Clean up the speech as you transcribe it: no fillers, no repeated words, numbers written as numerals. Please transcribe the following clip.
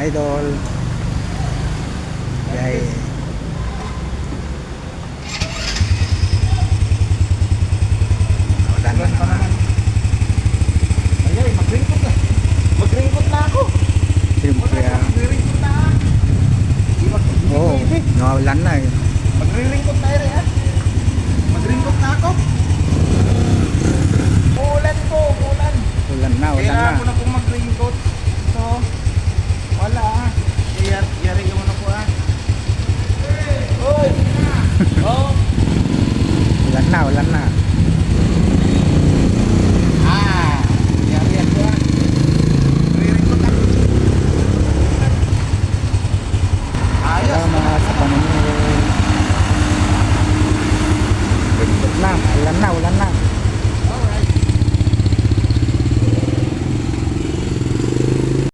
Idol. Yay. Wala na naman. Ay, mag-ringkot na. Mag-ringkot na ako. Siyempre, Mag-ringkot na. oo, nawalan na eh. Mag-ringkot na rin. Mag-ringkot na ako. Umulan po, umulan.